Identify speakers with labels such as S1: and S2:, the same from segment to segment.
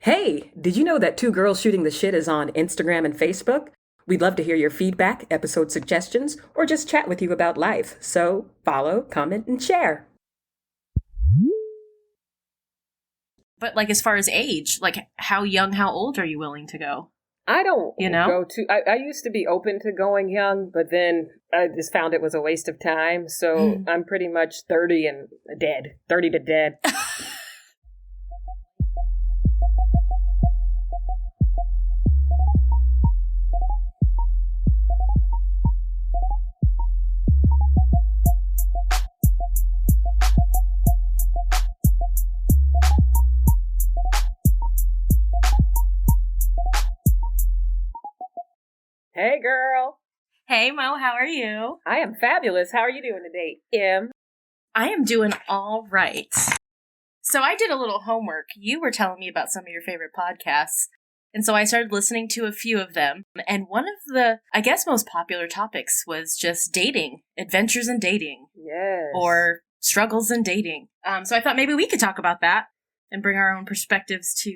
S1: Hey, did you know that Two Girls Shooting the Shit is on Instagram and Facebook? We'd love to hear your feedback, episode suggestions, or just chat with you about life. So follow, comment, and share.
S2: But like as far as age, like how young, how old are you willing to go?
S1: I don't
S2: You know?
S1: go to, I used to be open to going young, but then I just found it was a waste of time. So I'm pretty much 30 and dead, 30 to dead. Hey, girl.
S2: Hey Mo, how are you?
S1: I am fabulous. How are you doing today, Em?
S2: I am doing all right. So I did a little homework. You were telling me about some of your favorite podcasts. And so I started listening to a few of them. And one of the, I guess, most popular topics was just dating, adventures in dating,
S1: Yes.
S2: or struggles in dating. So I thought maybe we could talk about that and bring our own perspectives to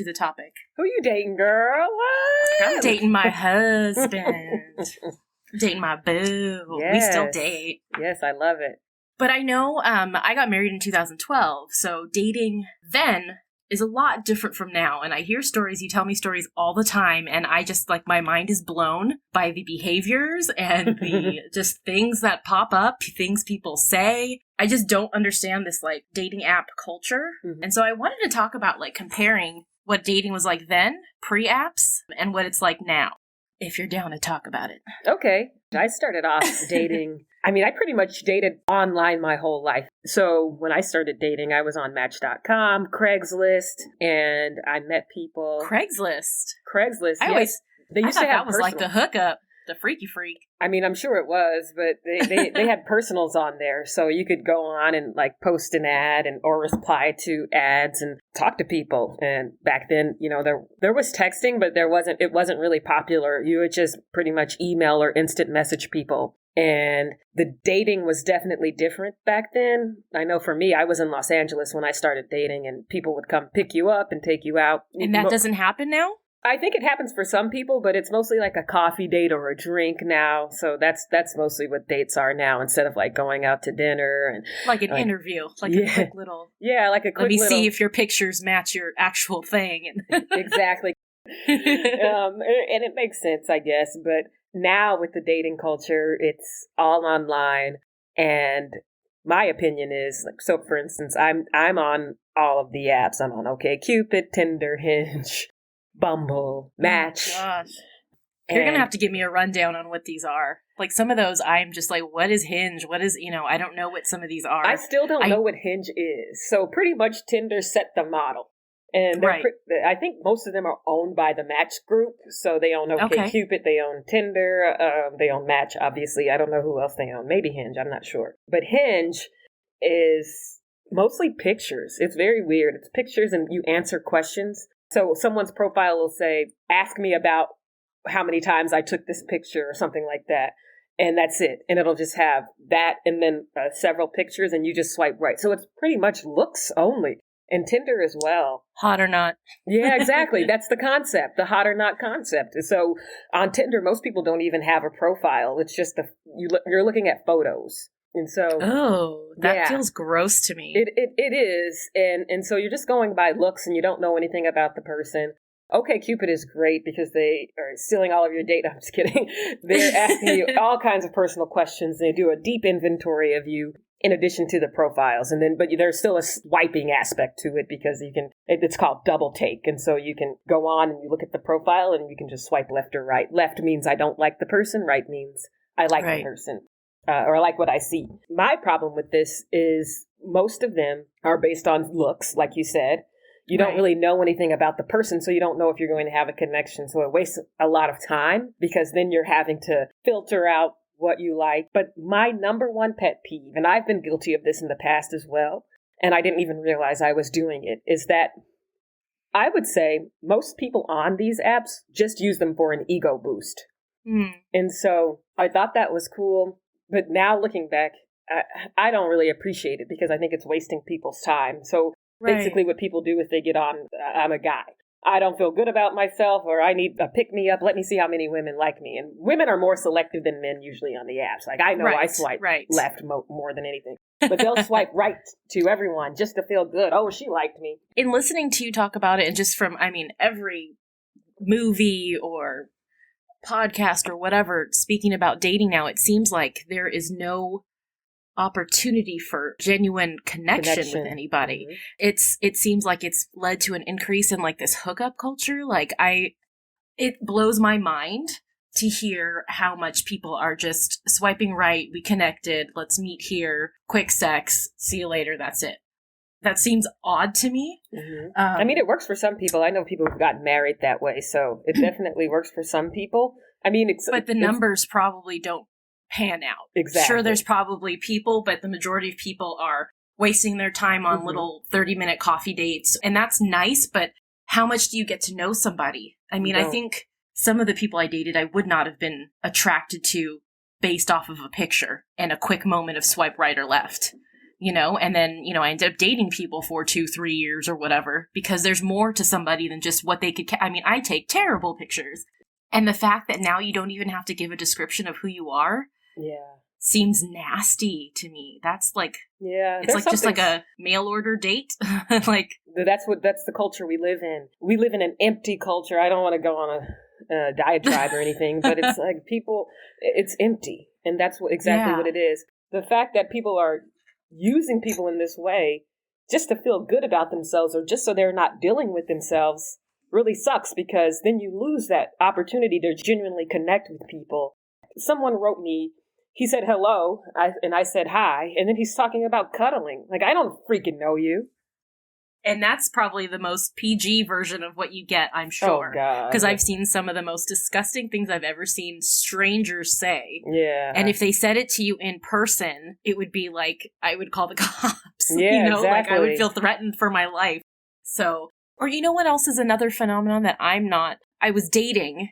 S2: the topic.
S1: Who you dating, girl? What?
S2: I'm dating my husband. Dating my boo. We still
S1: Yes.
S2: date.
S1: Yes, I love it.
S2: But I know I got married in 2012, so dating then is a lot different from now. And I hear stories, you tell me stories all the time, and I just, like, my mind is blown by the behaviors and the just things that pop up, things people say. I just don't understand this, like, dating app culture.
S1: Mhm.
S2: And so I wanted to talk about, like, comparing what dating was like then, pre-apps, and what it's like now, if you're down to talk about it.
S1: Okay. I started off dating. I mean, I pretty much dated online my whole life. So when I started dating, I was on Match.com, Craigslist, and I met people.
S2: Craigslist.
S1: Craigslist.
S2: I
S1: yes.
S2: always
S1: They
S2: I
S1: used
S2: thought
S1: to have
S2: that was like the
S1: personal-
S2: hookup, the freaky freak.
S1: I mean, I'm sure it was, but they had personals on there, so you could go on and like post an ad and or reply to ads and talk to people. And back then, you know, there was texting, but it wasn't really popular. You would just pretty much email or instant message people. And the dating was definitely different back then. I know for me, I was in Los Angeles when I started dating, and people would come pick you up and take you out.
S2: And that doesn't happen now?
S1: I think it happens for some people, but it's mostly like a coffee date or a drink now. So that's mostly what dates are now, instead of like going out to dinner and
S2: Like an interview, like
S1: Yeah.
S2: a quick little,
S1: like a quick
S2: let me
S1: little,
S2: see if your pictures match your actual thing.
S1: exactly. And it makes sense, I guess. But now with the dating culture, it's all online. And my opinion is, like, so for instance, I'm on all of the apps. I'm on OkCupid, Tinder, Hinge, Bumble, Match.
S2: Oh, gosh. You're going to have to give me a rundown on what these are. Like some of those, I'm just like, what is Hinge? What is, I don't know what some of these are.
S1: I still don't know what Hinge is. So pretty much Tinder set the model. And
S2: Right.
S1: I think most of them are owned by the Match group. So they own
S2: Okay.
S1: OkCupid, they own Tinder, they own Match, obviously. I don't know who else they own. Maybe Hinge, I'm not sure. But Hinge is mostly pictures. It's very weird. It's pictures and you answer questions. So someone's profile will say, ask me about how many times I took this picture or something like that. And that's it. And it'll just have that and then several pictures and you just swipe right. So it's pretty much looks only. And Tinder as well.
S2: Hot or not.
S1: Yeah, exactly. That's the concept, the hot or not concept. So on Tinder, most people don't even have a profile. It's just you're looking at photos. And so
S2: Oh, that
S1: Yeah.
S2: feels gross to me.
S1: it is. And so you're just going by looks and you don't know anything about the person. OkCupid is great because they are stealing all of your data. I'm just kidding. They're asking you all kinds of personal questions. They do a deep inventory of you in addition to the profiles. But there's still a swiping aspect to it because it's called double take. And so you can go on and you look at the profile and you can just swipe left or right. Left means I don't like the person. Right means I like
S2: Right.
S1: the person. Or I like what I see. My problem with this is most of them are based on looks, like you said. You don't
S2: Right.
S1: really know anything about the person, so you don't know if you're going to have a connection. So it wastes a lot of time because then you're having to filter out what you like. But my number one pet peeve, and I've been guilty of this in the past as well, and I didn't even realize I was doing it, is that I would say most people on these apps just use them for an ego boost.
S2: Mm.
S1: And so I thought that was cool. But now looking back, I don't really appreciate it because I think it's wasting people's time. So
S2: Right.
S1: basically what people do is they get on, I'm a guy. I don't feel good about myself, or I need a pick me up. Let me see how many women like me. And women are more selective than men usually on the apps. Like, I know I swipe left more than anything, but they'll swipe right to everyone just to feel good. Oh, she liked me.
S2: In listening to you talk about it, and just from, I mean, every movie or podcast or whatever speaking about dating now, it seems like there is no opportunity for genuine connection with anybody. Mm-hmm. It seems like it's led to an increase in like this hookup culture. Like it blows my mind to hear how much people are just swiping right. We connected. Let's meet here. Quick sex. See you later. That's it. That seems odd to me.
S1: Mm-hmm. I mean, it works for some people. I know people who've gotten married that way, so it definitely works for some people. I mean,
S2: but the numbers probably don't pan out.
S1: Exactly.
S2: Sure, there's probably people, but the majority of people are wasting their time on little 30-minute coffee dates, and that's nice, but how much do you get to know somebody? I mean, I think some of the people I dated, I would not have been attracted to based off of a picture and a quick moment of swipe right or left. You know, and then, you know, I ended up dating people for 2-3 years or whatever, because there's more to somebody than just what they could. I mean, I take terrible pictures. And the fact that now you don't even have to give a description of who you are seems nasty to me. That's like, it's like just like a mail order date. Like,
S1: that's the culture we live in. We live in an empty culture. I don't want to go on a diatribe or anything, but it's like it's empty. And that's exactly what it is. The fact that people are using people in this way just to feel good about themselves or just so they're not dealing with themselves really sucks, because then you lose that opportunity to genuinely connect with people. Someone wrote me, he said hello, and I said hi, and then he's talking about cuddling. Like, I don't freaking know you.
S2: And that's probably the most PG version of what you get, I'm sure.
S1: Oh, God.
S2: Because I've seen some of the most disgusting things I've ever seen strangers say.
S1: Yeah.
S2: And if they said it to you in person, it would be like, I would call the cops.
S1: Yeah,
S2: you know,
S1: exactly.
S2: Like I would feel threatened for my life. So, or you know what else is another phenomenon that I was dating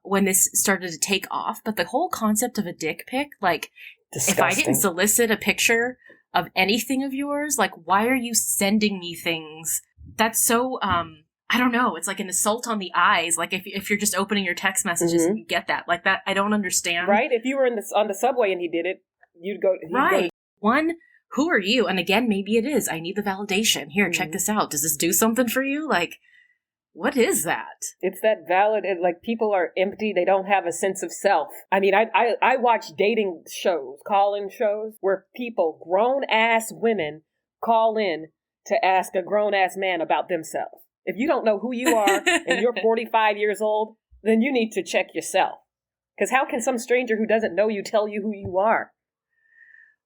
S2: when this started to take off, but the whole concept of a dick pic, like,
S1: disgusting.
S2: If I didn't solicit a picture of anything of yours, like, why are you sending me things? That's so, I don't know. It's like an assault on the eyes. Like, if you're just opening your text messages and you get that. Like, that, I don't understand.
S1: Right? If you were on the subway and he did it, you'd go.
S2: Right. One, who are you? And again, maybe it is. I need the validation. Here, check this out. Does this do something for you? Like, what is that? It's that
S1: like, people are empty. They don't have a sense of self. I mean, I watch dating shows, call-in shows, where people, grown-ass women, call in to ask a grown-ass man about themselves. If you don't know who you are and you're 45 years old, then you need to check yourself. Because how can some stranger who doesn't know you tell you who you are?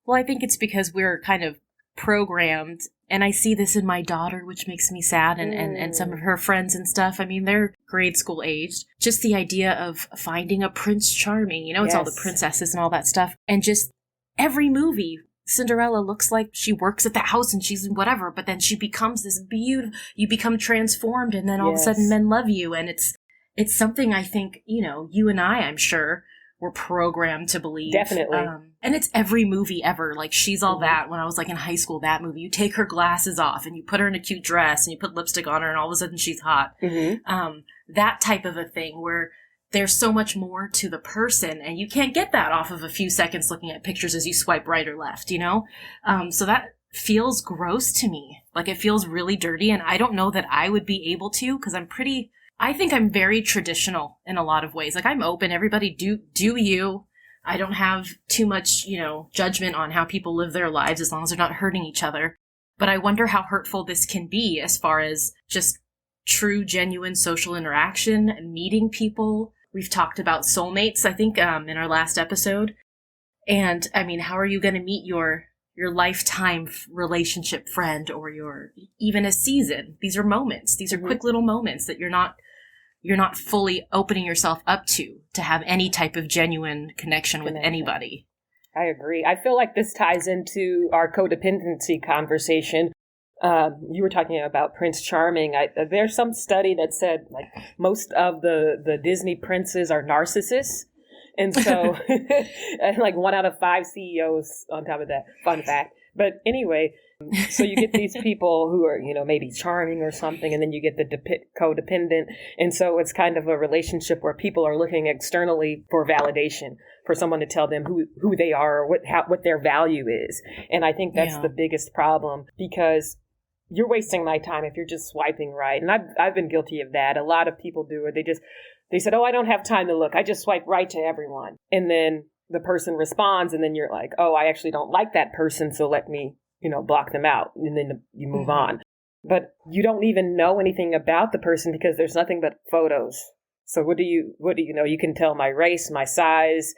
S2: Well, I think it's because we're kind of programmed, and I see this in my daughter, which makes me sad, and some of her friends and stuff. I mean, they're grade school aged. Just the idea of finding a Prince Charming, you know, it's all the princesses and all that stuff. And just every movie, Cinderella looks like she works at the house and she's whatever, but then she becomes this beautiful, you become transformed, and then all of a sudden men love you. And it's something I think, you know, you and I'm sure, were programmed to believe.
S1: Definitely.
S2: And it's every movie ever. Like, She's All That, when I was like in high school, that movie. You take her glasses off and you put her in a cute dress and you put lipstick on her and all of a sudden she's hot. That type of a thing where there's so much more to the person, and you can't get that off of a few seconds looking at pictures as you swipe right or left, you know? So that feels gross to me. Like, it feels really dirty, and I don't know that I would be able to, because I think I'm very traditional in a lot of ways. Like, I'm open. Everybody do you. I don't have too much, you know, judgment on how people live their lives as long as they're not hurting each other. But I wonder how hurtful this can be as far as just true, genuine social interaction, meeting people. We've talked about soulmates, I think, in our last episode. And, I mean, how are you going to meet your lifetime relationship friend, or even a season? These are moments. These are quick little moments that you're not fully opening yourself up to have any type of genuine connection with anybody.
S1: I agree. I feel like this ties into our codependency conversation. You were talking about Prince Charming. There's some study that said, like, most of the Disney princes are narcissists. And so, and like 1 out of 5 CEOs on top of that, fun fact. But anyway, So you get these people who are, maybe charming or something, and then you get the codependent. And so it's kind of a relationship where people are looking externally for validation, for someone to tell them who they are, or what their value is. And I think that's the biggest problem, because you're wasting my time if you're just swiping right. And I've been guilty of that. A lot of people do it. They said, oh, I don't have time to look. I just swipe right to everyone. And then the person responds, and then you're like, oh, I actually don't like that person, so let me, block them out. And then you move on. But you don't even know anything about the person because there's nothing but photos. So what do you know? You can tell my race, my size,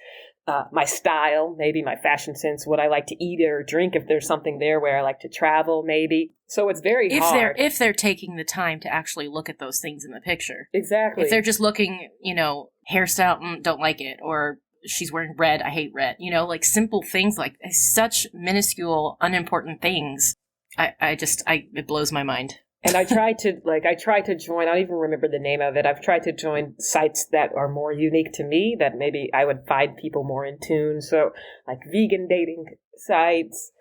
S1: my style, maybe my fashion sense, what I like to eat or drink, if there's something there, where I like to travel, maybe. So it's very hard.
S2: If they're taking the time to actually look at those things in the picture.
S1: Exactly.
S2: If they're just looking, hairstyle, don't like it, or she's wearing red, I hate red, like simple things, like such minuscule, unimportant things. It blows my mind.
S1: And I try to join, I don't even remember the name of it. I've tried to join sites that are more unique to me, that maybe I would find people more in tune. So like vegan dating sites,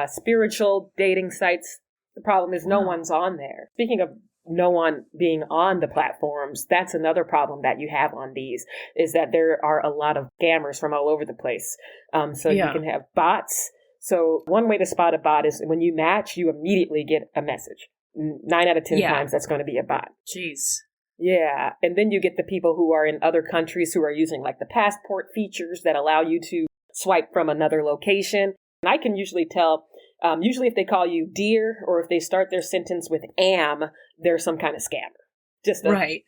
S1: spiritual dating sites. The problem is no one's on there. Speaking of no one being on the platforms, that's another problem that you have on these, is that there are a lot of scammers from all over the place. You can have bots. So one way to spot a bot is when you match, you immediately get a message. 9 out of 10 times that's going to be a bot.
S2: Jeez.
S1: Yeah. And then you get the people who are in other countries who are using like the passport features that allow you to swipe from another location. And I can usually tell, usually if they call you dear, or if they start their sentence with am, they're some kind of scammer. Just
S2: right.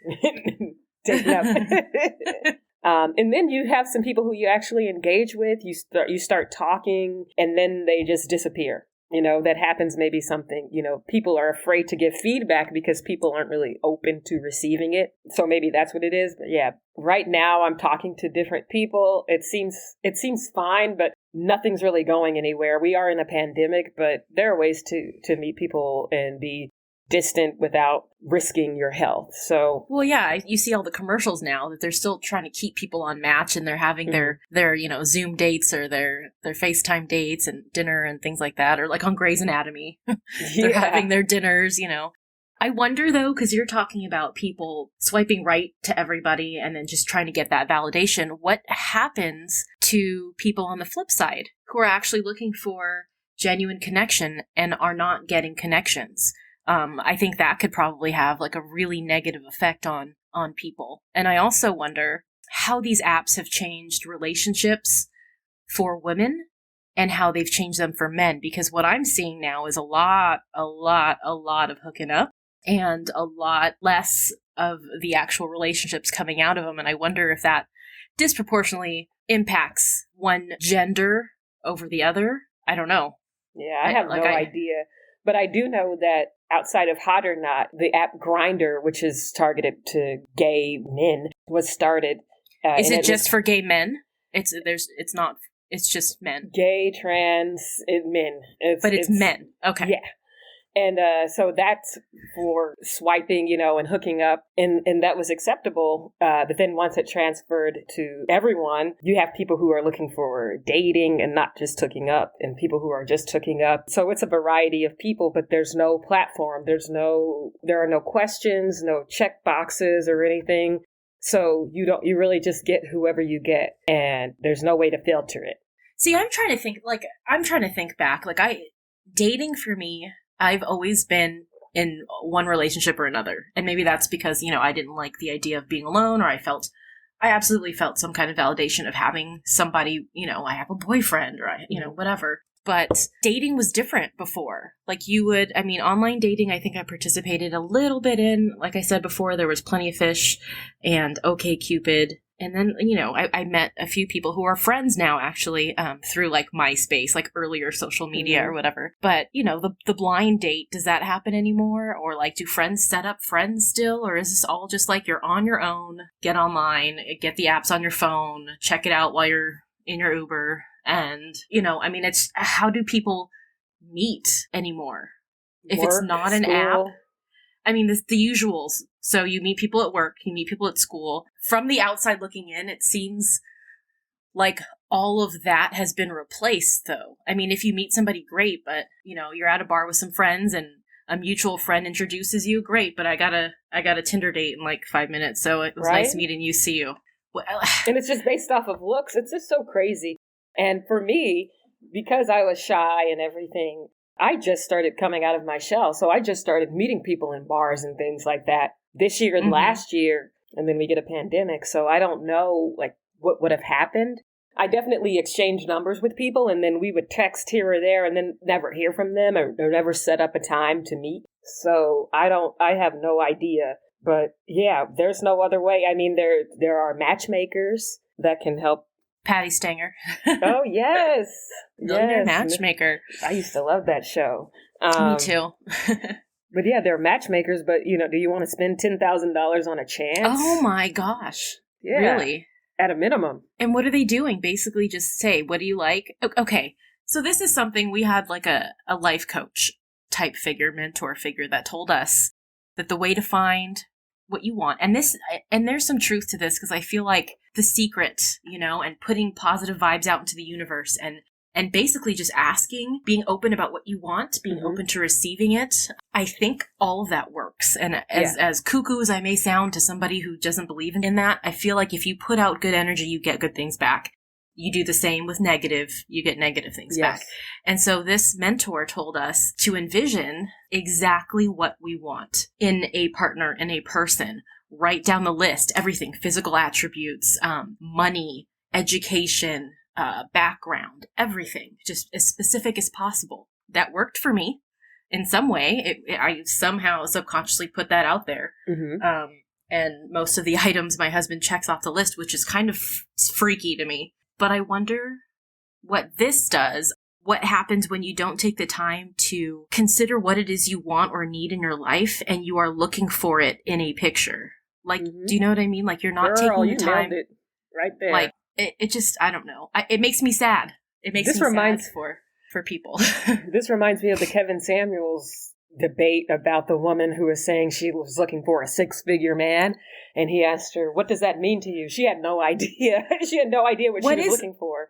S1: Take it up. And then you have some people who you actually engage with. You start talking, and then they just disappear. That happens, maybe something, people are afraid to give feedback because people aren't really open to receiving it. So maybe that's what it is. But yeah, right now I'm talking to different people. It seems fine, but nothing's really going anywhere. We are in a pandemic, but there are ways to meet people and be distant without risking your health. So,
S2: well, yeah, you see all the commercials now that they're still trying to keep people on Match, and they're having their Zoom dates or their FaceTime dates and dinner and things like that, or like on Grey's Anatomy, they're having their dinners. I wonder though, because you're talking about people swiping right to everybody and then just trying to get that validation. What happens to people on the flip side who are actually looking for genuine connection and are not getting connections? I think that could probably have like a really negative effect on people. And I also wonder how these apps have changed relationships for women and how they've changed them for men. Because what I'm seeing now is a lot of hooking up and a lot less of the actual relationships coming out of them. And I wonder if that disproportionately impacts one gender over the other. I don't know.
S1: Yeah, I have no idea. But I do know that outside of Hot or Not, the app Grindr, which is targeted to gay men, was started.
S2: Is it just for gay men? It's just men.
S1: Gay, trans, men.
S2: It's men. Okay.
S1: Yeah. And so that's for swiping, and hooking up. And that was acceptable. But then once it transferred to everyone, you have people who are looking for dating and not just hooking up, and people who are just hooking up. So it's a variety of people, but there's no platform. There are no questions, no check boxes or anything. So you really just get whoever you get, and there's no way to filter it.
S2: See, I'm trying to think back. Dating for me, I've always been in one relationship or another. And maybe that's because, I didn't like the idea of being alone, or I absolutely felt some kind of validation of having somebody, I have a boyfriend, or whatever. But dating was different before. Online dating, I think I participated a little bit in. Like I said before, there was Plenty of Fish and OkCupid. And then, I met a few people who are friends now, actually, through MySpace, earlier social media or whatever. But, the blind date, does that happen anymore? Or do friends set up friends still? Or is this all just you're on your own, get online, get the apps on your phone, check it out while you're in your Uber? And, it's how do people meet anymore? If it's not an app. The usuals. So you meet people at work, you meet people at school. From the outside looking in, it seems like all of that has been replaced, though. I mean, if you meet somebody, great, but you're at a bar with some friends and a mutual friend introduces you, great, but I got a Tinder date in like 5 minutes, so it was nice meeting you. See you. Well,
S1: and it's just based off of looks. It's just so crazy. And for me, because I was shy and everything, I just started coming out of my shell. So I just started meeting people in bars and things like that this year and last year. And then we get a pandemic. So I don't know like what would have happened. I definitely exchanged numbers with people, and then we would text here or there and then never hear from them or never set up a time to meet. So I have no idea. But yeah, there's no other way. I mean, there are matchmakers that can help.
S2: Patty Stanger.
S1: Oh, yes.
S2: Millionaire Matchmaker.
S1: I used to love that show.
S2: Me too.
S1: But yeah, there are matchmakers, but do you want to spend $10,000 on a chance?
S2: Oh my gosh.
S1: Yeah.
S2: Really?
S1: At a minimum.
S2: And what are they doing? Basically just say, what do you like? Okay. So this is something we had like a life coach type figure, mentor figure that told us that the way to find what you want, and there's some truth to this, because I feel like the secret, and putting positive vibes out into the universe and basically just asking, being open about what you want, being open to receiving it. I think all of that works. And as cuckoo as I may sound to somebody who doesn't believe in that, I feel like if you put out good energy, you get good things back. You do the same with negative, you get negative things back. And so this mentor told us to envision exactly what we want in a partner, in a person. Write down the list, everything, physical attributes, money, education, background, everything, just as specific as possible. That worked for me in some way. I somehow subconsciously put that out there. And most of the items my husband checks off the list, which is kind of freaky to me. But I wonder what this does, what happens when you don't take the time to consider what it is you want or need in your life and you are looking for it in a picture. Like, do you know what I mean? Like, you're not taking the time.
S1: It right there.
S2: Like, it just, I don't know. It makes me sad. It makes me sad for people.
S1: This reminds me of the Kevin Samuels debate about the woman who was saying she was looking for a 6-figure man. And he asked her, what does that mean to you? She had no idea. She had no idea what she was looking for.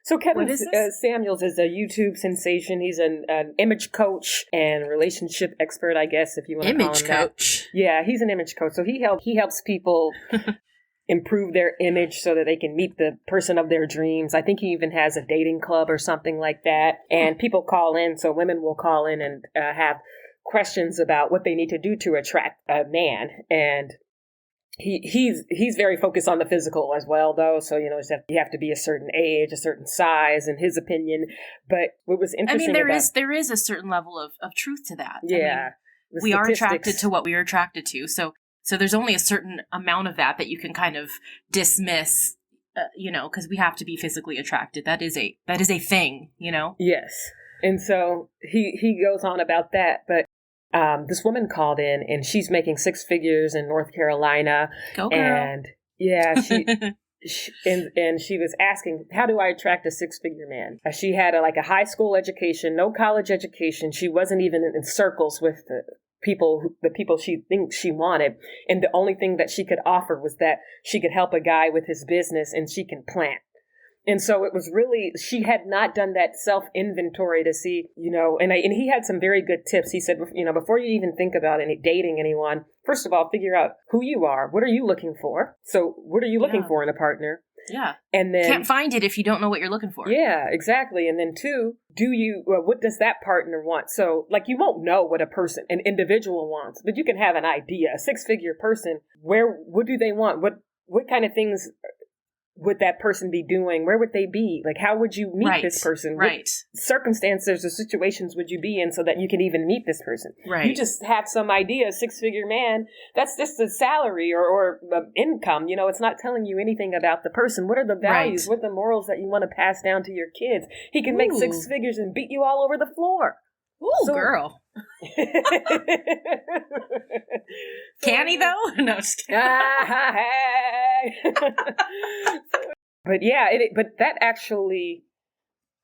S1: So Kevin Samuels is a YouTube sensation. He's an image coach and relationship expert, I guess, if you want to call him that. Image coach? Yeah, he's an image coach. So he helps people improve their image so that they can meet the person of their dreams. I think he even has a dating club or something like that. And people call in, so women will call in and have questions about what they need to do to attract a man. And he's very focused on the physical as well, though. So, you have to be a certain age, a certain size, in his opinion. But what was interesting,
S2: there is a certain level of truth to that.
S1: Yeah.
S2: We are attracted to what we are attracted to. So there's only a certain amount of that you can kind of dismiss, because we have to be physically attracted. That is a thing,
S1: Yes. And so he goes on about that, but this woman called in and she's making 6 figures in North Carolina.
S2: Go girl.
S1: And yeah, and she was asking, how do I attract a 6-figure man? She had a high school education, no college education. She wasn't even in circles with the people she thinks she wanted. And the only thing that she could offer was that she could help a guy with his business and she can plant. And so it was really, she had not done that self-inventory to see, and he had some very good tips. He said, before you even think about dating anyone, first of all, figure out who you are. What are you looking for? So what are you looking for in a partner?
S2: Yeah.
S1: And then
S2: can't find it if you don't know what you're looking for.
S1: Yeah, exactly. And then 2, what does that partner want? So you won't know what an individual wants, but you can have an idea. A 6-figure person, what do they want? What kind of things would that person be doing? Where would they be? How would you meet this person?
S2: Right.
S1: What circumstances or situations would you be in so that you can even meet this person?
S2: Right.
S1: You just have some idea, a 6-figure man, that's just a salary or income. It's not telling you anything about the person. What are the values? What are the morals that you want to pass down to your kids? He can make 6 figures and beat you all over the floor.
S2: Ooh, girl. Can he, though? No, just kidding.
S1: But yeah, but that actually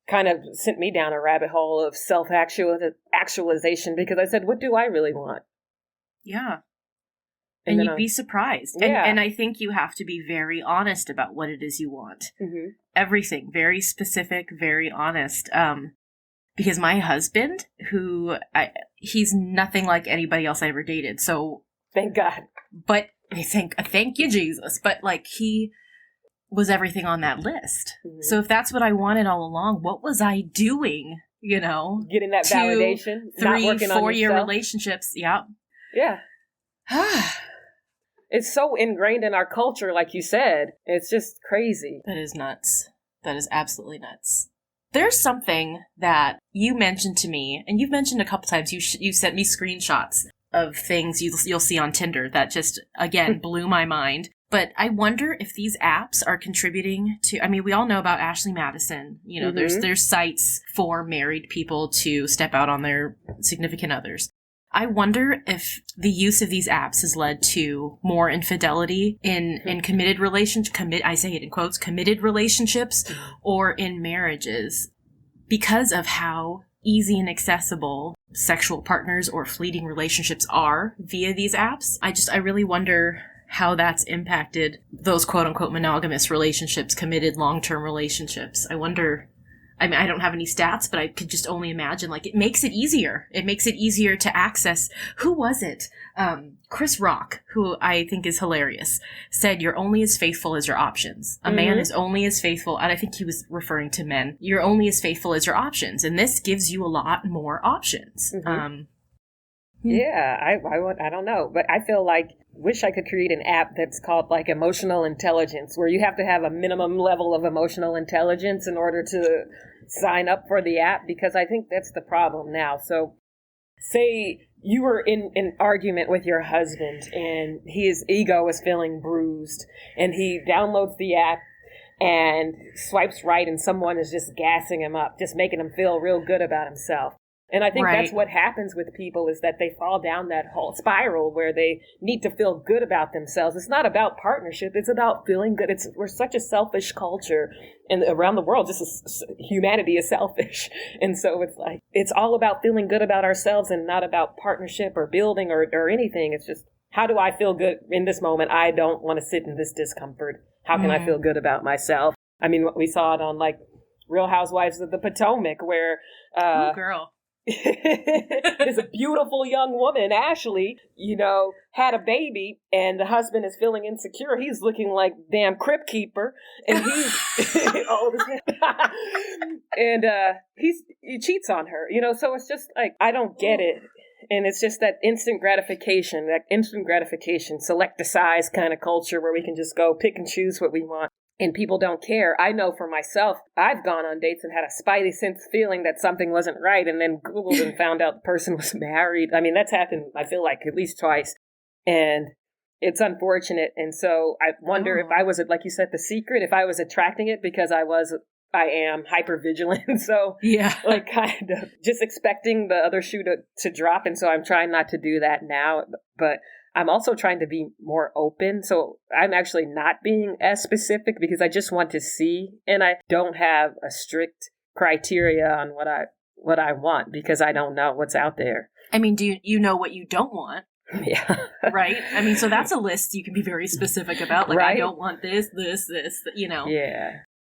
S1: kind of sent me down a rabbit hole of self-actualization, because I said, what do I really want?
S2: Yeah. And
S1: then
S2: you'd be surprised.
S1: Yeah.
S2: And I think you have to be very honest about what it is you want. Everything. Very specific, very honest. Because my husband, he's nothing like anybody else I ever dated. So
S1: thank God.
S2: But thank you, Jesus. But like, he was everything on that list. So if that's what I wanted all along, what was I doing? You know,
S1: getting that validation,
S2: 3-4 year relationships. Yeah.
S1: Yeah. It's so ingrained in our culture, like you said. It's just crazy.
S2: That is nuts. That is absolutely nuts. There's something that you mentioned to me, and you've mentioned a couple times. You sent me screenshots of things you'll see on Tinder that just, again, blew my mind. But I wonder if these apps are contributing to, I mean, we all know about Ashley Madison. You know, there's sites for married people to step out on their significant others. I wonder if the use of these apps has led to more infidelity in committed relationships, I say it in quotes, committed relationships, or in marriages, because of how easy and accessible sexual partners or fleeting relationships are via these apps. I really wonder how that's impacted those quote-unquote monogamous relationships, committed long-term relationships. I wonder, I mean, I don't have any stats, but I could just only imagine, like, it makes it easier. It makes it easier to access. Who was it? Chris Rock, who I think is hilarious, said, "You're only as faithful as your options. A man is only as faithful," and I think he was referring to men. "You're only as faithful as your options." And this gives you a lot more options.
S1: Yeah, I don't know, but I feel like, wish I could create an app that's called like emotional intelligence, where you have to have a minimum level of emotional intelligence in order to sign up for the app, because I think that's the problem now. So say you were in an argument with your husband and his ego is feeling bruised and he downloads the app and swipes right and someone is just gassing him up, just making him feel real good about himself. And I think that's what happens with people, is that they fall down that whole spiral where they need to feel good about themselves. It's not about partnership. It's about feeling good. We're such a selfish culture, and around the world, humanity is selfish. And so it's like, it's all about feeling good about ourselves and not about partnership or building or anything. It's just, how do I feel good in this moment? I don't want to sit in this discomfort. How can I feel good about myself? I mean, we saw it on like Real Housewives of the Potomac, where
S2: ooh, girl.
S1: There's a beautiful young woman, Ashley, had a baby, and the husband is feeling insecure. He's looking like damn crypt keeper, and he's old as hell. And he cheats on her, so it's just like, I don't get it. And it's just that instant gratification, select the size kind of culture where we can just go pick and choose what we want. And people don't care. I know for myself, I've gone on dates and had a spidey sense feeling that something wasn't right, and then Googled and found out the person was married. I mean, that's happened, I feel like, at least twice. And it's unfortunate. And so I wonder if I was, like you said, the secret, if I was attracting it because I am hyper vigilant. So like kind of just expecting the other shoe to drop. And so I'm trying not to do that now, but I'm also trying to be more open. So I'm actually not being as specific because I just want to see, and I don't have a strict criteria on what I want because I don't know what's out there.
S2: I mean, do you know what you don't want?
S1: Yeah.
S2: Right? I mean, so that's a list you can be very specific about. Like, right? I don't want this,
S1: Yeah.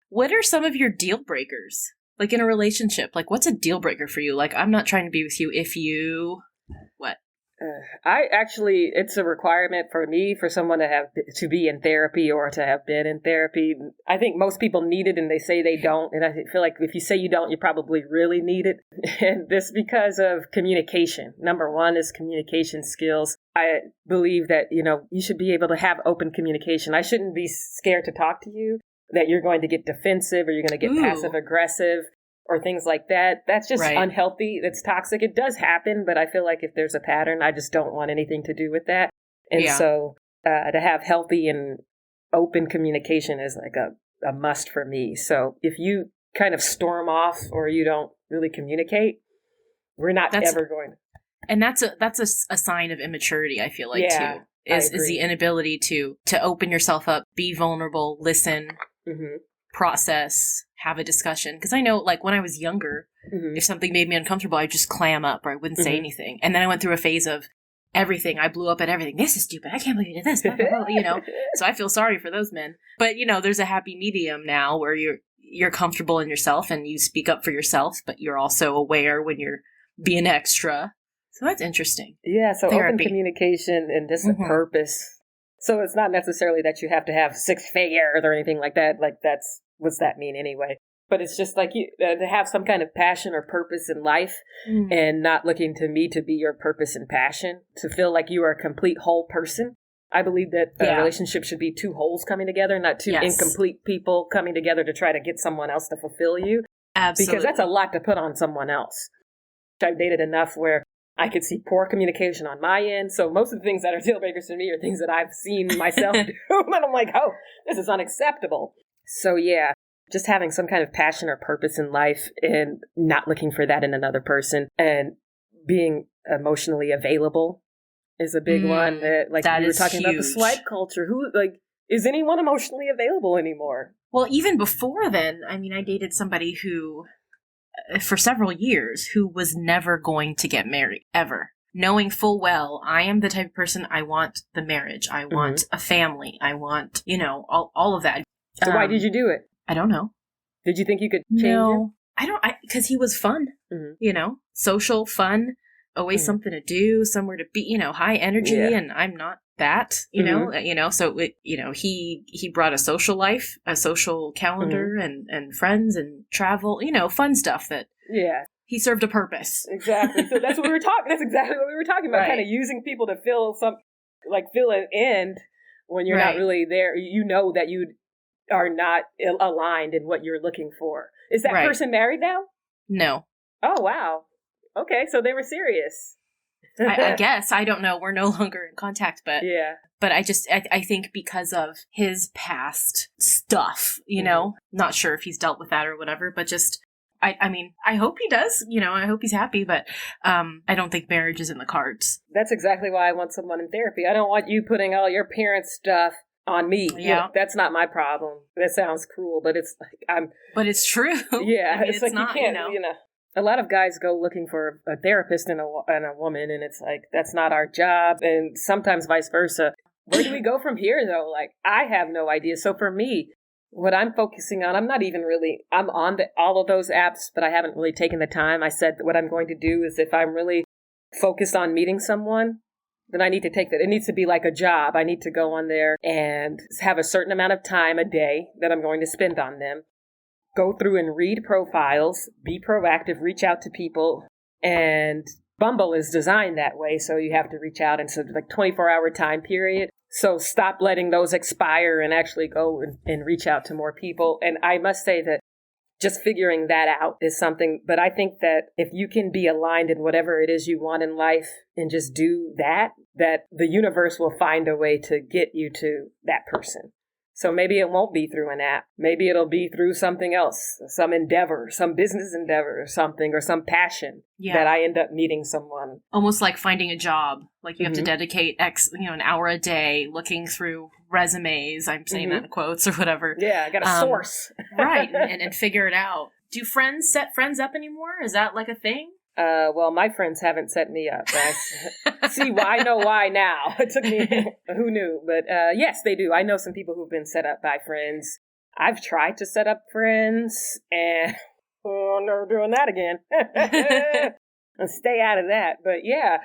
S2: What are some of your deal breakers? Like in a relationship, like what's a deal breaker for you? Like, I'm not trying to be with you if you, what?
S1: It's a requirement for me for someone to be in therapy or to have been in therapy. I think most people need it and they say they don't. And I feel like if you say you don't, you probably really need it. And this because of communication. Number one is communication skills. I believe that, you should be able to have open communication. I shouldn't be scared to talk to you, that you're going to get defensive or you're going to get passive aggressive. Or things like that. That's just unhealthy. That's toxic. It does happen, but I feel like if there's a pattern, I just don't want anything to do with that. And so to have healthy and open communication is like a must for me. So if you kind of storm off or you don't really communicate, we're not ever going to.
S2: And that's a sign of immaturity, I feel like, too. Is the inability to open yourself up, be vulnerable, listen, process, have a discussion. Because I know, like, when I was younger, if something made me uncomfortable, I'd just clam up or I wouldn't say anything. And then I went through a phase of everything. I blew up at everything. This is stupid. I can't believe you did this. Blah, blah, blah, you know, so I feel sorry for those men. But, you know, there's a happy medium now where you're comfortable in yourself and you speak up for yourself, but you're also aware when you're being extra. So that's interesting.
S1: Yeah, so
S2: Therapy.
S1: open communication and just a purpose. So it's not necessarily that you have to have 6 figures or anything like that. Like, what's that mean anyway? But it's just like you to have some kind of passion or purpose in life and not looking to me to be your purpose and passion, to feel like you are a complete whole person. I believe that a relationship should be 2 wholes coming together, not 2 incomplete people coming together to try to get someone else to fulfill you.
S2: Absolutely.
S1: Because that's a lot to put on someone else. I've dated enough where I could see poor communication on my end. So most of the things that are deal breakers to me are things that I've seen myself do. And I'm like, oh, this is unacceptable. So yeah, just having some kind of passion or purpose in life and not looking for that in another person and being emotionally available is a big one. Like
S2: that
S1: we were
S2: is
S1: talking about the
S2: huge.
S1: swipe culture. Is anyone emotionally available anymore?
S2: Well, even before then, I mean, I dated somebody who, for several years, who was never going to get married, ever. Knowing full well, I am the type of person, I want the marriage. I want a family. I want, you know, all of that.
S1: So why did you do it?
S2: I don't know.
S1: Did you think you could change
S2: No, because he was fun, you know, social, fun, always something to do, somewhere to be, you know, high energy, and I'm not that, you know, so he brought a social life, a social calendar and friends and travel, you know, fun stuff that he served a purpose.
S1: Exactly. So that's what we were talking. That's exactly what we were talking about.
S2: Right.
S1: Kind of using people to fill an end when you're not really there. You know that you are not aligned in what you're looking for. Is that person married now?
S2: No.
S1: Oh, wow. Okay. So they were serious.
S2: I guess. I don't know. We're no longer in contact, but but I think because of his past stuff, you know, not sure if he's dealt with that or whatever, but just, I mean, I hope he does, you know, I hope he's happy, but I don't think marriage is in the cards.
S1: That's exactly why I want someone in therapy. I don't want you putting all your parents' stuff on me.
S2: Yeah.
S1: That's not my problem. That sounds cruel, but it's like
S2: But it's true.
S1: Yeah.
S2: I mean,
S1: it's like
S2: not,
S1: you can't, you know. A lot of guys go looking for a therapist and a woman, and it's like, that's not our job. And sometimes vice versa. Where do we go from here, though? Like, I have no idea. So for me, what I'm focusing on, I'm on all of those apps, but I haven't really taken the time. I said what I'm going to do is if I'm really focused on meeting someone, then I need to take that. It needs to be like a job. I need to go on there and have a certain amount of time a day that I'm going to spend on them. Go through and read profiles, be proactive, reach out to people. And Bumble is designed that way. So you have to reach out in sort of like 24-hour time period. So stop letting those expire and actually go and reach out to more people. And I must say that just figuring that out is something. But I think that if you can be aligned in whatever it is you want in life and just do that the universe will find a way to get you to that person. So maybe it won't be through an app. Maybe it'll be through something else, some endeavor, some business endeavor or something, or some passion that I end up meeting someone.
S2: Almost like finding a job. Like you have to dedicate an hour a day looking through resumes. I'm saying that in quotes or whatever.
S1: Yeah, I got a source.
S2: Right, and figure it out. Do friends set friends up anymore? Is that like a thing?
S1: Well, my friends haven't set me up. I see why. I know why now. It took me, who knew? But yes, they do. I know some people who've been set up by friends. I've tried to set up friends, and I'm never doing that again. I'll stay out of that. But yeah,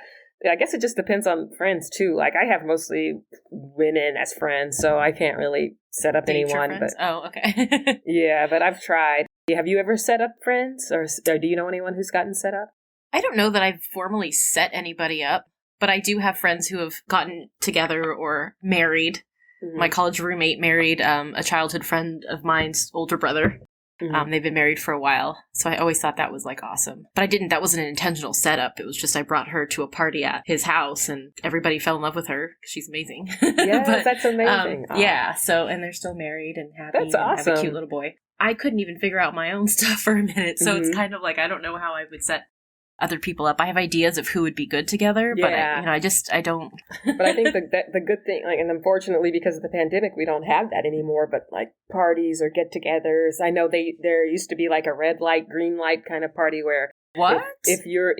S1: I guess it just depends on friends too. Like I have mostly women as friends, so I can't really set up anyone. But
S2: okay.
S1: Yeah, but I've tried. Have you ever set up friends, or do you know anyone who's gotten set up?
S2: I don't know that I've formally set anybody up, but I do have friends who have gotten together or married. Mm-hmm. My college roommate married a childhood friend of mine's older brother. Mm-hmm. They've been married for a while, so I always thought that was like awesome. But that wasn't an intentional setup. It was just I brought her to a party at his house, and everybody fell in love with her. She's amazing.
S1: Yes, that's amazing.
S2: Yeah, so, and they're still married and happy.
S1: That's awesome.
S2: Have a cute little boy. I couldn't even figure out my own stuff for a minute, so it's kind of like I don't know how I would set other people up. I have ideas of who would be good together, but I don't.
S1: But I think the good thing, like, and unfortunately because of the pandemic, we don't have that anymore. But like parties or get-togethers, I know there used to be like a red light, green light kind of party where
S2: what
S1: if you're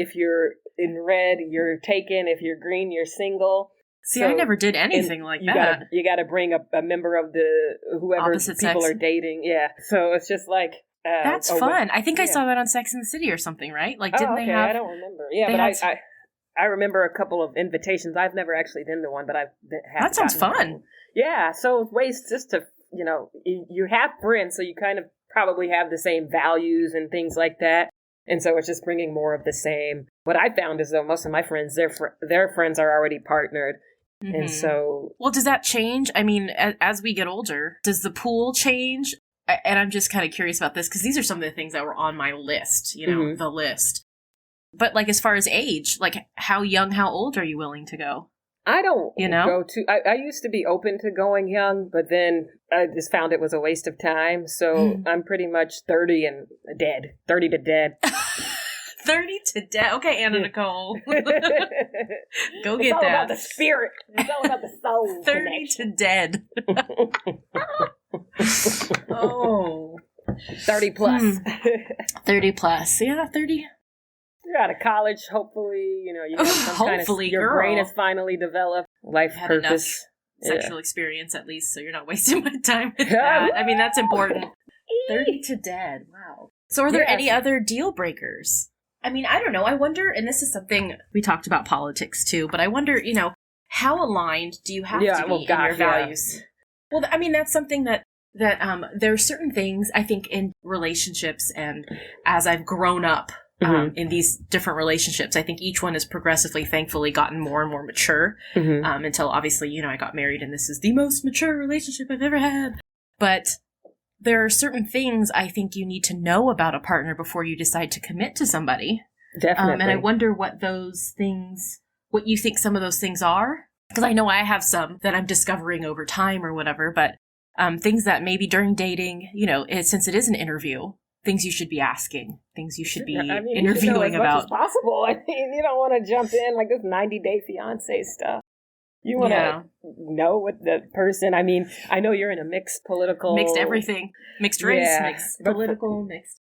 S1: in red, you're taken. If you're green, you're single.
S2: See, I never did anything like that.
S1: You gotta bring a member of whoever
S2: Opposite
S1: people
S2: sex.
S1: are dating. Yeah. So it's just like
S2: that's fun. I think I saw that on Sex and the City or something, right? Like, didn't they have?
S1: I don't remember. Yeah, but I remember a couple of invitations. I've never actually been to one, but I've had.
S2: That sounds fun.
S1: Yeah. So ways just to you have friends, so you kind of probably have the same values and things like that. And so it's just bringing more of the same. What I found is though most of my friends, their friends are already partnered. Mm-hmm. And so...
S2: Well, does that change? I mean, as we get older, does the pool change? And I'm just kind of curious about this, because these are some of the things that were on my list,
S1: mm-hmm.
S2: the list. But, like, as far as age, like, how young, how old are you willing to go?
S1: I don't go to... I used to be open to going young, but then I just found it was a waste of time. So I'm pretty much 30 and dead. 30 to dead.
S2: 30 to dead. Okay, Anna Nicole. Go get that.
S1: It's all about the spirit. It's all about the soul.
S2: 30
S1: connection.
S2: to dead. Oh.
S1: 30 plus.
S2: 30 plus. Yeah, 30.
S1: You're out of college, hopefully. You have some kind of... Your brain has finally developed. Life
S2: had
S1: purpose.
S2: Sexual experience, at least, so you're not wasting my time with that. I mean, that's important. 30 to dead. Wow. So are there any other deal breakers? I mean, I don't know. I wonder, and this is something, we talked about politics too, but I wonder, how aligned do you have to be in your values? Well, I mean, that's something that there are certain things, I think, in relationships, and as I've grown up in these different relationships, I think each one has progressively, thankfully, gotten more and more mature, until, obviously, I got married, and this is the most mature relationship I've ever had. But there are certain things I think you need to know about a partner before you decide to commit to somebody.
S1: Definitely.
S2: And I wonder what you think some of those things are. Because I know I have some that I'm discovering over time or whatever, but things that maybe during dating, since it is an interview, things you should be asking, things you should be interviewing
S1: you should know as
S2: about.
S1: Much as possible. I mean, you don't want to jump in like this 90-day fiancé stuff. You want to know what the person, I mean, I know you're in a mixed
S2: everything, mixed race, mixed political, mixed.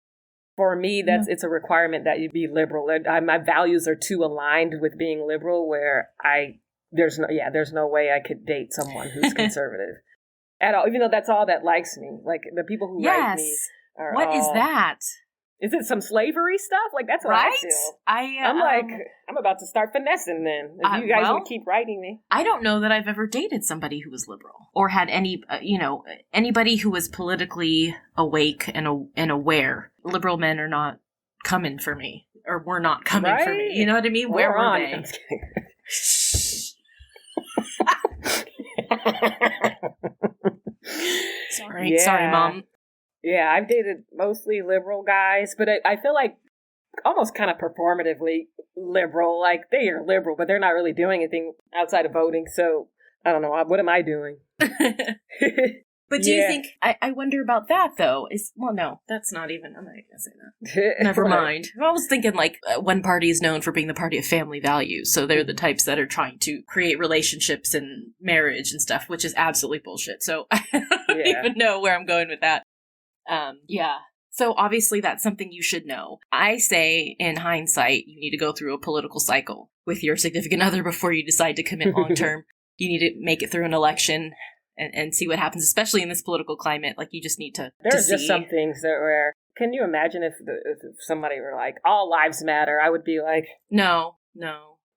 S1: For me, it's a requirement that you be liberal. My values are too aligned with being liberal where there's no way I could date someone who's conservative at all, even though that's all that likes me. Like the people who like me are
S2: What is that?
S1: Is it some slavery stuff? Like, that's what I feel. I'm about to start finessing then. If you guys would keep writing me.
S2: I don't know that I've ever dated somebody who was liberal or had anybody who was politically awake and aware. Liberal men are not coming for me, or were not coming for me. You know what I mean? Where were they? Sorry, Mom.
S1: Yeah, I've dated mostly liberal guys, but I feel like almost kind of performatively liberal. Like, they are liberal, but they're not really doing anything outside of voting. So, I don't know. What am I doing?
S2: But do you think... I wonder about that, though. No, that's not even... I'm not going to say that. Never mind. I was thinking, one party is known for being the party of family values. So they're the types that are trying to create relationships and marriage and stuff, which is absolutely bullshit. So I don't even know where I'm going with that. So obviously that's something you should know. I say, in hindsight, you need to go through a political cycle with your significant other before you decide to commit long term. You need to make it through an election and see what happens, especially in this political climate. Like, you just need to
S1: There's just some things that were... Can you imagine if somebody were like, all lives matter? I would be like... No,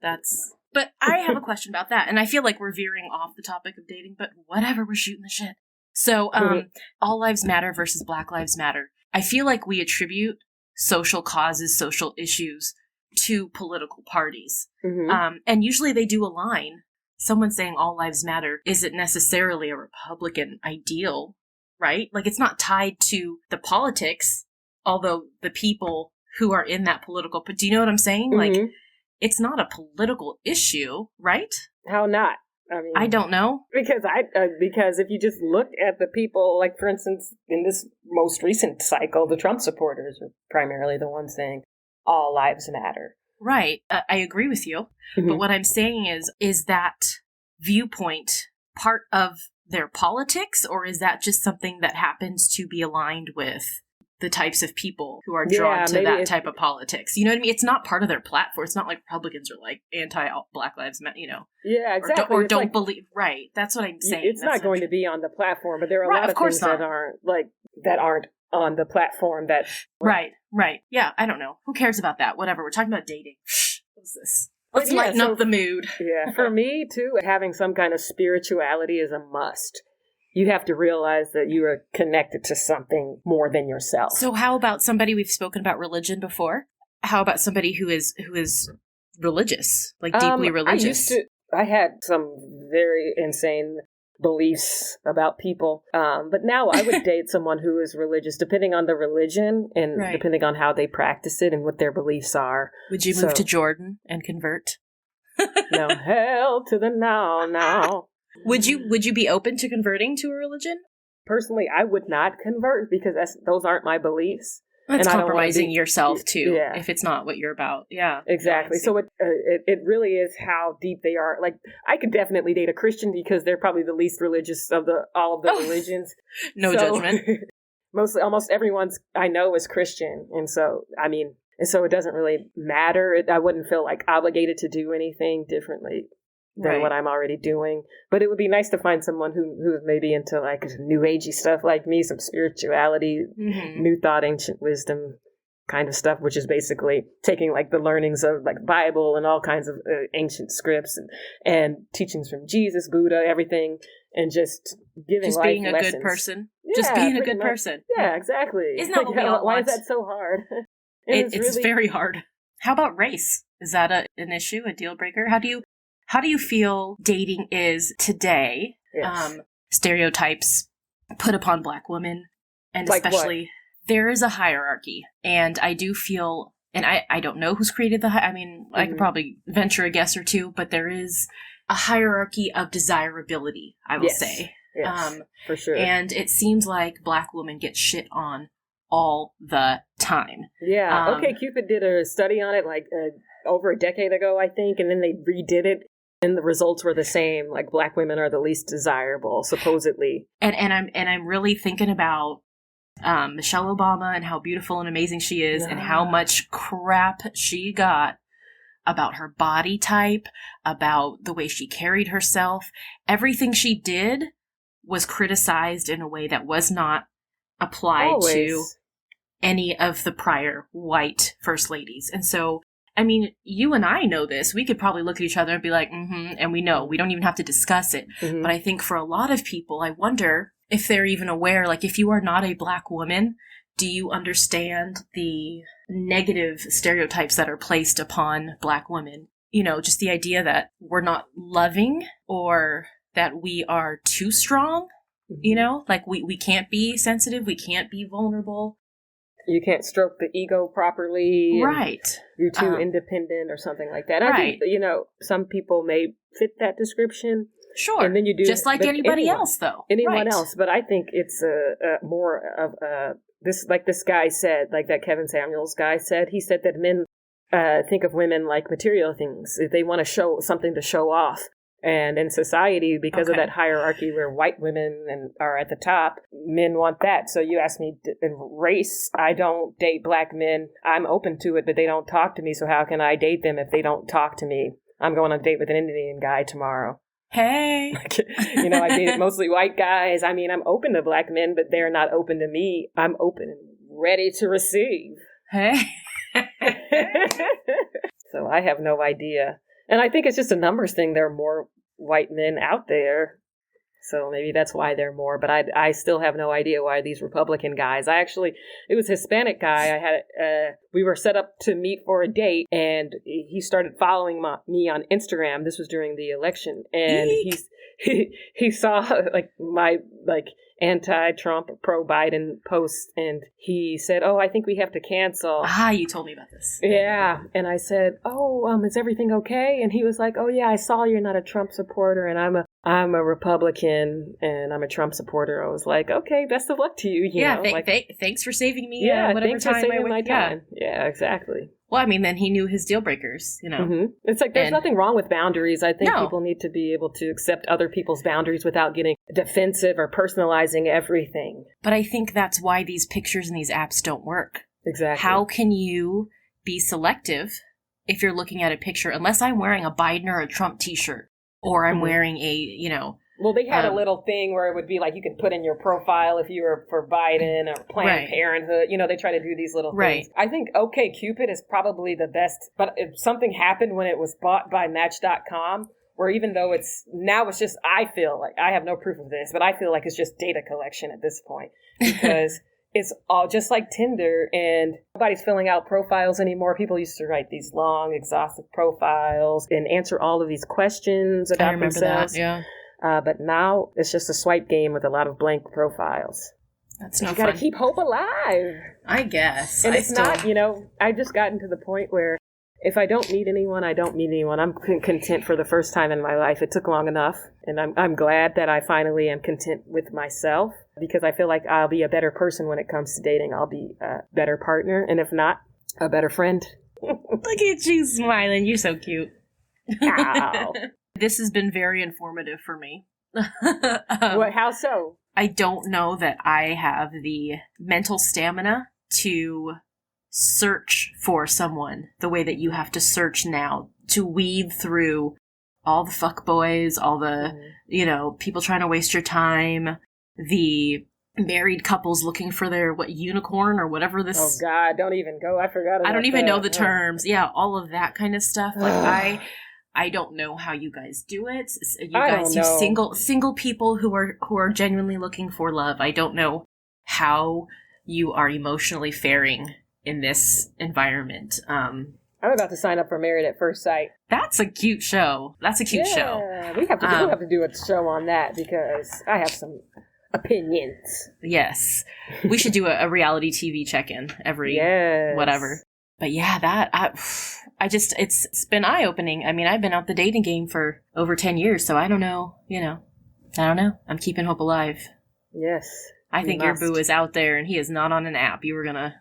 S2: that's... But I have a question about that, and I feel like we're veering off the topic of dating, but whatever, we're shooting the shit. So, all lives matter versus Black Lives Matter. I feel like we attribute social causes, social issues to political parties. Mm-hmm. And usually they do align. Someone saying all lives matter isn't necessarily a Republican ideal, right? Like, it's not tied to the politics, although the people who are in that political... But do you know what I'm saying? Mm-hmm. Like, it's not a political issue, right?
S1: How not? I mean,
S2: I don't know.
S1: Because if you just look at the people, like, for instance, in this most recent cycle, the Trump supporters are primarily the ones saying all lives matter.
S2: Right. I agree with you. Mm-hmm. But what I'm saying is that viewpoint part of their politics, or is that just something that happens to be aligned with the types of people who are drawn to that type of politics. You know what I mean? It's not part of their platform. It's not like Republicans are like anti-Black Lives Matter, you know.
S1: Yeah, exactly.
S2: Or don't believe. Right. That's what I'm saying.
S1: It's not going to be on the platform, but there are a lot of things that aren't on the platform that.
S2: Right. Yeah, I don't know. Who cares about that? Whatever. We're talking about dating. What is this? Let's lighten up the mood.
S1: Yeah, for me, too, having some kind of spirituality is a must. You have to realize that you are connected to something more than yourself.
S2: So how about somebody, we've spoken about religion before. How about somebody who is religious, like deeply religious?
S1: I had some very insane beliefs about people, but now I would date someone who is religious, depending on the religion and depending on how they practice it and what their beliefs are.
S2: Would you move to Jordan and convert?
S1: No, hell to the no.
S2: Would you be open to converting to a religion?
S1: Personally, I would not convert because those aren't my beliefs.
S2: That's compromising yourself too, if it's not what you're about. Yeah,
S1: exactly. So it really is how deep they are. Like, I could definitely date a Christian because they're probably the least religious of all of the religions.
S2: No judgment.
S1: Almost everyone I know is Christian, and so it doesn't really matter. I wouldn't feel like obligated to do anything differently than what I'm already doing. But it would be nice to find someone who's maybe into like new agey stuff like me, some spirituality, new thought, ancient wisdom kind of stuff, which is basically taking like the learnings of like Bible and all kinds of ancient scripts and teachings from Jesus, Buddha, everything, and just giving life
S2: being a
S1: lessons.
S2: Good person. Just being a good person.
S1: Yeah, exactly.
S2: Isn't that what we all want?
S1: Why is that so hard?
S2: It's really very hard. How about race? Is that an issue, a deal breaker? How do you feel dating is today?
S1: Yes.
S2: Stereotypes put upon Black women, and
S1: like
S2: especially
S1: what?
S2: There is a hierarchy, and I do feel, and I don't know who's created I could probably venture a guess or two, but there is a hierarchy of desirability, I will say.
S1: Yes, for sure.
S2: And it seems like Black women get shit on all the time.
S1: Yeah. OkCupid did a study on it like over a decade ago, I think, and then they redid it. And the results were the same. Like, Black women are the least desirable, supposedly.
S2: And I'm really thinking about Michelle Obama and how beautiful and amazing she is, and how much crap she got about her body type, about the way she carried herself. Everything she did was criticized in a way that was not applied to any of the prior white first ladies. And so, I mean, you and I know this. We could probably look at each other and be like, and we know. We don't even have to discuss it. Mm-hmm. But I think for a lot of people, I wonder if they're even aware, like, if you are not a Black woman, do you understand the negative stereotypes that are placed upon Black women? You know, just the idea that we're not loving, or that we are too strong, you know? Like, we can't be sensitive, we can't be vulnerable.
S1: You can't stroke the ego properly.
S2: Right.
S1: You're too independent or something like that. I think, some people may fit that description.
S2: Sure.
S1: And then you do,
S2: just like anybody else, though.
S1: Anyone else. But I think it's more of this, like this guy said, like that Kevin Samuels guy said. He said that men think of women like material things. If they want to show something to show off. And in society, because of that hierarchy where white women are at the top, men want that. So you ask me, in race, I don't date Black men. I'm open to it, but they don't talk to me. So how can I date them if they don't talk to me? I'm going on a date with an Indian guy tomorrow.
S2: Hey.
S1: I dated mostly white guys. I mean, I'm open to Black men, but they're not open to me. I'm open and ready to receive.
S2: Hey.
S1: So I have no idea. And I think it's just a numbers thing. There are more white men out there. So maybe that's why they're more. But I still have no idea why these Republican guys. It was a Hispanic guy. We were set up to meet for a date, and he started following me on Instagram. This was during the election. And he saw my anti-Trump, pro-Biden post, and he said, I think we have to cancel.
S2: You told me about this.
S1: Yeah. And I said, is everything okay? And he was like, yeah, I saw you're not a Trump supporter, and I'm a I'm a Republican and I'm a Trump supporter, I was like, okay, best of luck to you.
S2: Thanks for saving me.
S1: Yeah,
S2: whatever
S1: thanks
S2: time
S1: for saving my time. Yeah, exactly.
S2: Well, I mean, then he knew his deal breakers,
S1: Mm-hmm. It's like there's nothing wrong with boundaries. I think
S2: No.
S1: people need to be able to accept other people's boundaries without getting defensive or personalizing everything.
S2: But I think that's why these pictures and these apps don't work.
S1: Exactly.
S2: How can you be selective if you're looking at a picture, unless I'm wearing a Biden or a Trump t-shirt, or I'm wearing a,
S1: Well, they had a little thing where it would be like you can put in your profile if you were for Biden or Planned Parenthood. They try to do these little things. I think OkCupid is probably the best, but if something happened when it was bought by Match.com, where even though it's just, I feel like, I have no proof of this, but I feel like it's just data collection at this point because it's all just like Tinder and nobody's filling out profiles anymore. People used to write these long, exhaustive profiles and answer all of these questions about themselves.
S2: That, yeah.
S1: But now it's just a swipe game with a lot of blank profiles.
S2: That's no
S1: fun.
S2: You
S1: gotta keep hope alive.
S2: I guess.
S1: And it's not, I've just gotten to the point where if I don't meet anyone, I don't meet anyone. I'm content for the first time in my life. It took long enough. And I'm glad that I finally am content with myself because I feel like I'll be a better person when it comes to dating. I'll be a better partner. And if not, a better friend.
S2: Look at you smiling. You're so cute.
S1: Ow.
S2: This has been very informative for me.
S1: How so?
S2: I don't know that I have the mental stamina to search for someone the way that you have to search now, to weed through all the fuckboys, all the, people trying to waste your time, the married couples looking for their, unicorn or whatever this...
S1: Oh, God, don't even go. I forgot about
S2: I don't even know the terms. Yeah, all of that kind of stuff. Like, I don't know how you guys do it. You single people who are genuinely looking for love. I don't know how you are emotionally faring in this environment. I'm
S1: about to sign up for Married at First Sight.
S2: That's a cute show. That's a cute show.
S1: We have to do a show on that because I have some opinions.
S2: Yes. We should do a reality TV check-in every whatever. But yeah, it's been eye-opening. I mean, I've been out the dating game for over 10 years, so I don't know, I don't know. I'm keeping hope alive.
S1: Yes.
S2: I think your boo is out there and he is not on an app. You were gonna,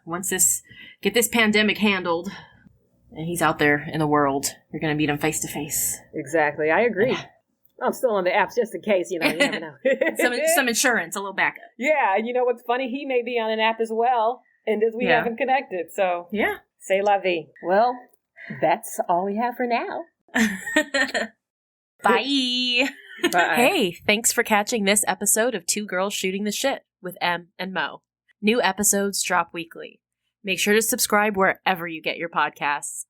S2: get this pandemic handled and he's out there in the world, you're gonna meet him face to face.
S1: Exactly. I agree. I'm still on the apps just in case, you never know.
S2: some insurance, a little backup.
S1: Yeah, and you know what's funny? He may be on an app as well, and we haven't connected, so.
S2: Yeah.
S1: C'est la vie. Well, that's all we have for now.
S2: Bye.
S1: Bye.
S2: Hey, thanks for catching this episode of Two Girls Shooting the Shit with Em and Mo. New episodes drop weekly. Make sure to subscribe wherever you get your podcasts.